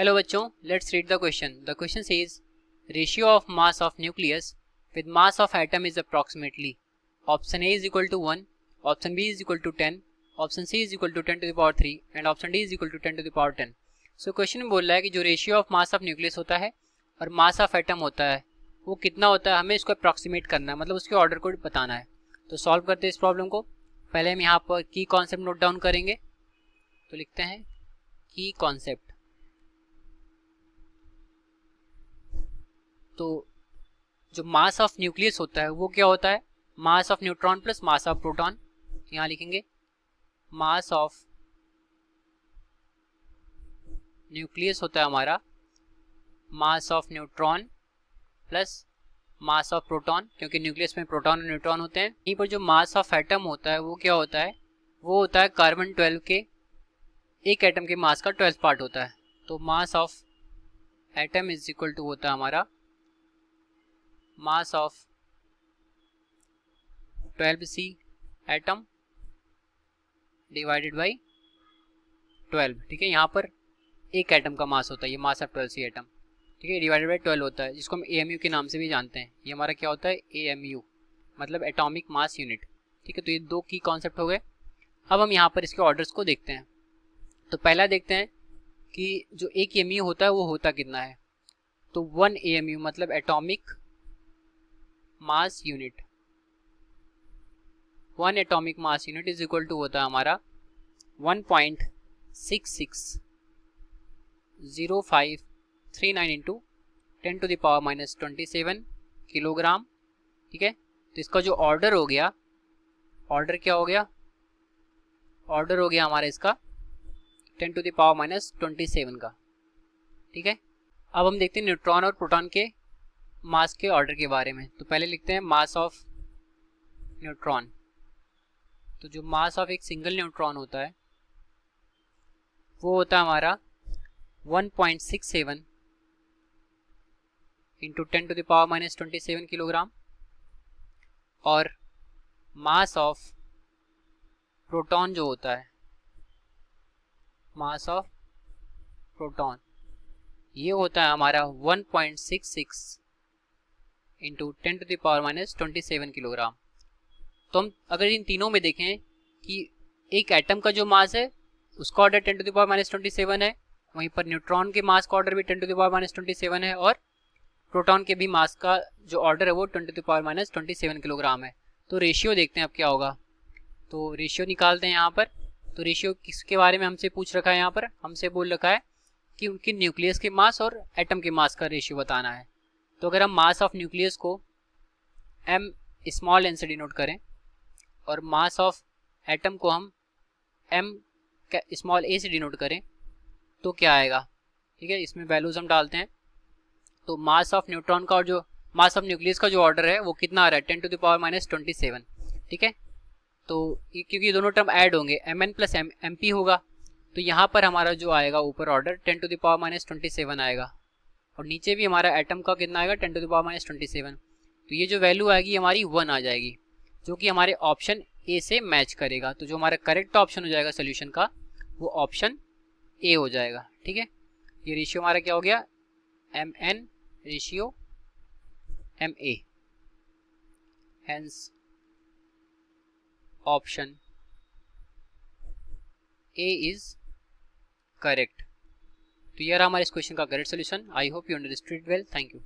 Hello बच्चों, let's read the question. The question says ratio of mass of nucleus with mass of atom is approximately. Option A is equal to 1, option B is equal to 10, option C is equal to 10 to the power 3 and option D is equal to 10 to the power 10. So question में बोल रहा है कि जो ratio of mass of nucleus होता है और mass of atom होता है वो कितना होता है, हमें इसको अप्रॉक्सीमेट करना है, मतलब उसके ऑर्डर को बताना है. तो सॉल्व करते हैं इस प्रॉब्लम को. पहले हम यहाँ पर की कॉन्सेप्ट नोट डाउन करेंगे. तो लिखते हैं की कॉन्सेप्ट. तो जो मास ऑफ न्यूक्लियस होता है वो क्या होता है, mass of neutron plus mass of proton. यहाँ लिखेंगे मास ऑफ न्यूक्लियस होता है हमारा mass of neutron plus mass of proton, क्योंकि न्यूक्लियस में प्रोटॉन और न्यूट्रॉन होते हैं. यहीं पर जो मास ऑफ एटम होता है वो क्या होता है, वो होता है कार्बन 12 के एक एटम के मास का 12th पार्ट होता है. तो mass of atom is equal to होता है हमारा mass of 12c atom divided by 12. ठीक है, यहाँ पर एक एटम का मास होता है, ये मास ऑफ 12c एटम. ठीक है, डिवाइडेड बाई 12 होता है, जिसको हम AMU के नाम से भी जानते हैं. ये हमारा क्या होता है, AMU मतलब एटॉमिक मास यूनिट. ठीक है, तो ये दो की कॉन्सेप्ट हो गए. अब हम यहाँ पर इसके ऑर्डर्स को देखते हैं. तो पहला देखते हैं कि जो एक AMU होता है वो होता कितना है. तो 1 AMU मतलब atomic mass unit, 1 atomic mass unit is equal to होता है हमारा 1.660539 into 10 to the power minus 27 kilogram. ठीक है, तो इसका जो ऑर्डर हो गया, ऑर्डर क्या हो गया, ऑर्डर हो गया हमारा इसका 10 टू द पावर माइनस 27 का. ठीक है, अब हम देखते हैं न्यूट्रॉन और प्रोटॉन के मास के ऑर्डर के बारे में. तो पहले लिखते हैं मास ऑफ न्यूट्रॉन. तो जो मास ऑफ एक सिंगल न्यूट्रॉन होता है वो होता है हमारा 1.67 into 10 to the power minus 27 kilogram. और मास ऑफ प्रोटॉन जो होता है, मास ऑफ प्रोटॉन ये होता है हमारा 1.66 into 10 to the power minus 27 kilogram. तो हम अगर इन तीनों में देखें कि एक एटम का जो मास है उसका order 10 to the power minus 27 है, वहीं पर न्यूट्रॉन के मास का ऑर्डर भी 10 टू द पावर माइनस 27 है, और प्रोटॉन के भी मास का जो ऑर्डर है वो 10 to the power minus 27 kilogram है. तो रेशियो देखते हैं अब क्या होगा. तो रेशियो निकालते हैं यहाँ पर. तो रेशियो किसके बारे में हमसे पूछ रखा है, यहाँ पर हमसे बोल रखा है कि उनकी न्यूक्लियस के मास और एटम के मास का रेशियो बताना है. तो अगर हम मास ऑफ न्यूक्लियस को m स्मॉल n से डिनोट करें और मास ऑफ एटम को हम m स्मॉल a से डिनोट करें तो क्या आएगा. ठीक है, इसमें वैल्यूज हम डालते हैं. तो मास ऑफ न्यूट्रॉन का और जो मास ऑफ न्यूक्लियस का जो ऑर्डर है वो कितना आ रहा है, 10 टू द पावर माइनस 27. ठीक है, तो क्योंकि ये दोनों टर्म ऐड होंगे mn प्लस mp होगा, तो यहाँ पर हमारा जो आएगा ऊपर order 10 to the power minus 27 आएगा, और नीचे भी हमारा एटम का कितना आएगा 10 टू द पावर माइनस 27. तो ये जो वैल्यू आएगी हमारी 1 आ जाएगी, जो कि हमारे ऑप्शन ए से मैच करेगा. तो जो हमारा करेक्ट ऑप्शन हो जाएगा सोल्यूशन का वो ऑप्शन ए हो जाएगा. ठीक है, ये रेशियो हमारा क्या हो गया, mn ratio ma, hence option A is correct. तो ये रहा हमारे इस क्वेश्चन का correct solution. I hope you understood well. Thank you.